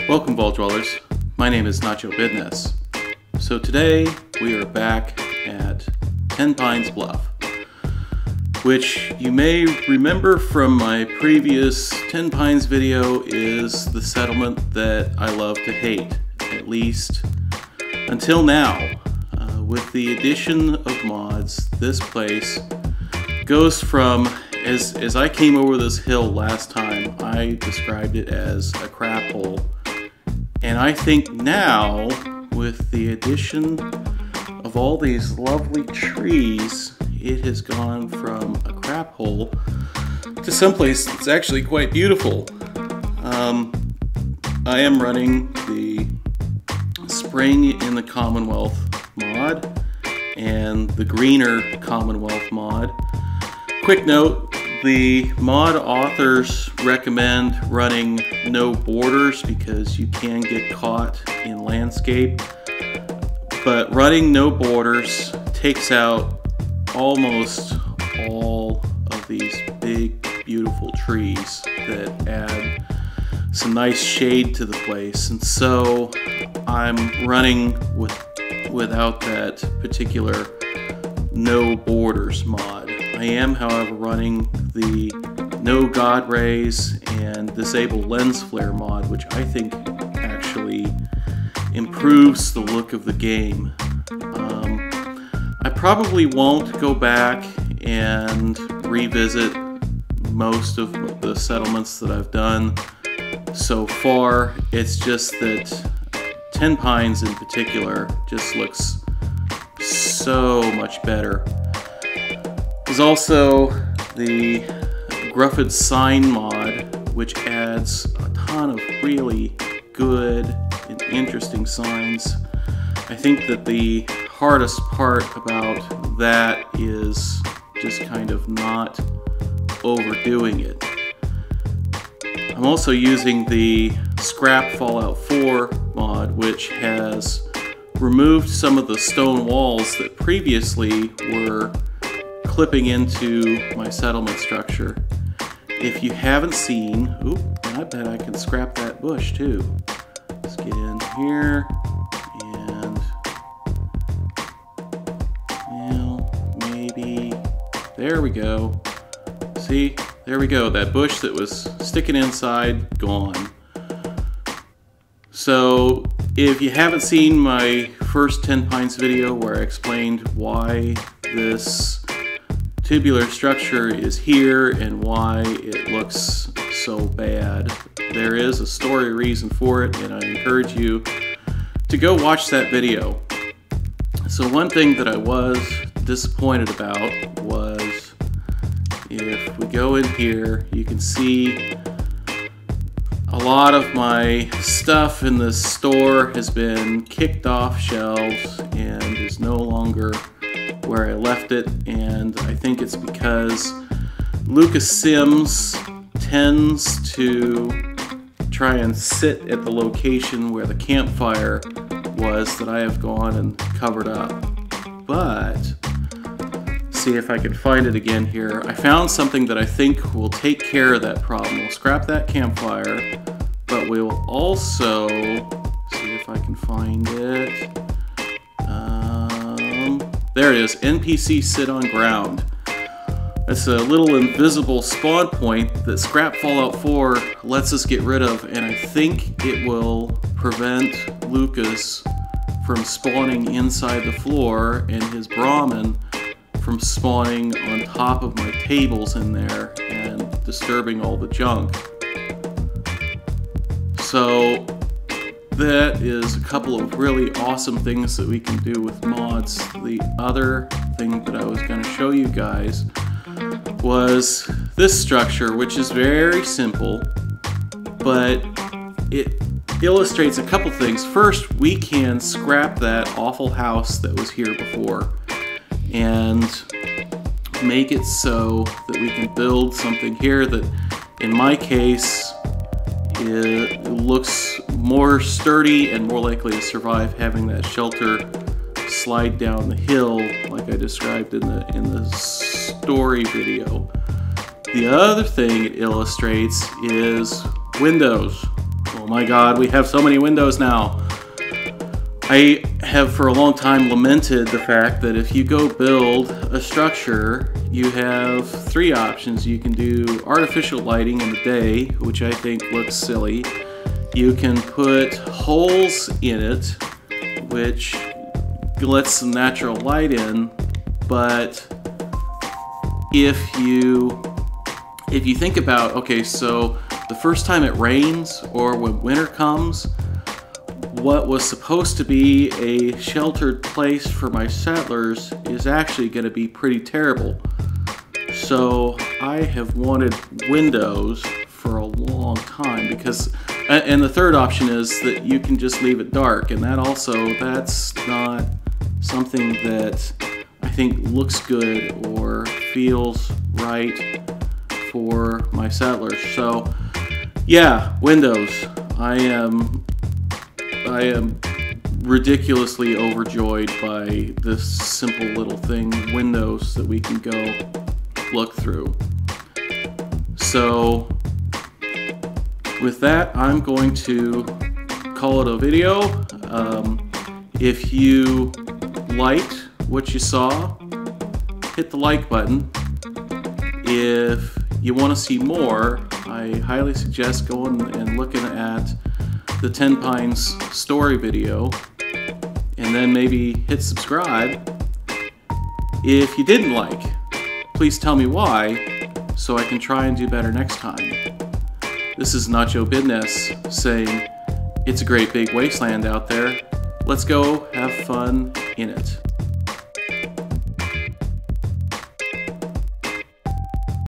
Welcome, Vault Dwellers. My name is Nacho Bidness. So today we are back at Tenpines Bluff, which you may remember from my previous Tenpines video is the settlement that I love to hate, at least until now. With the addition of mods, this place goes from, as I came over this hill last time, I described it as a crap hole. And I think now, with the addition of all these lovely trees, it has gone from a crap hole to someplace that's actually quite beautiful. I am running the Spring in the Commonwealth mod and the Greener Commonwealth mod. Quick note, the mod authors recommend running no borders because you can get caught in landscape, but running no borders takes out almost all of these big beautiful trees that add some nice shade to the place, and so I'm running without that particular no borders mod. I am, however, running the no God rays and disable lens flare mod, which I think actually improves the look of the game. I probably won't go back and revisit most of the settlements that I've done so far. It's just that Tenpines in particular just looks so much better. There's also the Gruffed Sign mod, which adds a ton of really good and interesting signs. I think that the hardest part about that is just kind of not overdoing it. I'm also using the Scrap Fallout 4 mod, which has removed some of the stone walls that previously were clipping into my settlement structure. If you haven't seen, oop, I bet I can scrap that bush too. Let's get in here and, maybe, there we go. See, there we go, that bush that was sticking inside, gone. So if you haven't seen my first Tenpines video where I explained why this tubular structure is here and why it looks so bad, there is a story reason for it, and I encourage you to go watch that video. So one thing that I was disappointed about was, if we go in here, you can see a lot of my stuff in this store has been kicked off shelves and is no longer where I left it, and I think it's because Lucas Sims tends to try and sit at the location where the campfire was that I have gone and covered up. But see if I can find it again here. I found something that I think will take care of that problem. We'll scrap that campfire, but we will also see if I can find it. There it is, NPC sit on ground. That's a little invisible spawn point that Scrap Fallout 4 lets us get rid of, and I think it will prevent Lucas from spawning inside the floor and his Brahmin from spawning on top of my tables in there and disturbing all the junk. So that is a couple of really awesome things that we can do with mods. The other thing that I was going to show you guys was this structure, which is very simple, but it illustrates a couple things. First, we can scrap that awful house that was here before and make it so that we can build something here that, in my case, it looks more sturdy and more likely to survive having that shelter slide down the hill like I described in the story video. The other thing it illustrates is windows. Oh my God, we have so many windows now. I have for a long time lamented the fact that if you go build a structure, you have three options. You can do artificial lighting in the day, which I think looks silly. You can put holes in it, which lets some natural light in, but if you think about, okay, so the first time it rains or when winter comes, what was supposed to be a sheltered place for my settlers is actually going to be pretty terrible. So I have wanted windows for a long time because, and the third option is that you can just leave it dark, and that's not something that I think looks good or feels right for my settlers. So yeah, windows. I am ridiculously overjoyed by this simple little thing, windows that we can go look through. So with that, I'm going to call it a video. If you liked what you saw, hit the like button. If you want to see more, I highly suggest going and looking at the Tenpines story video, and then maybe hit subscribe. If you didn't like, please tell me why, so I can try and do better next time. This is Nacho Bidness saying, it's a great big wasteland out there. Let's go have fun in it.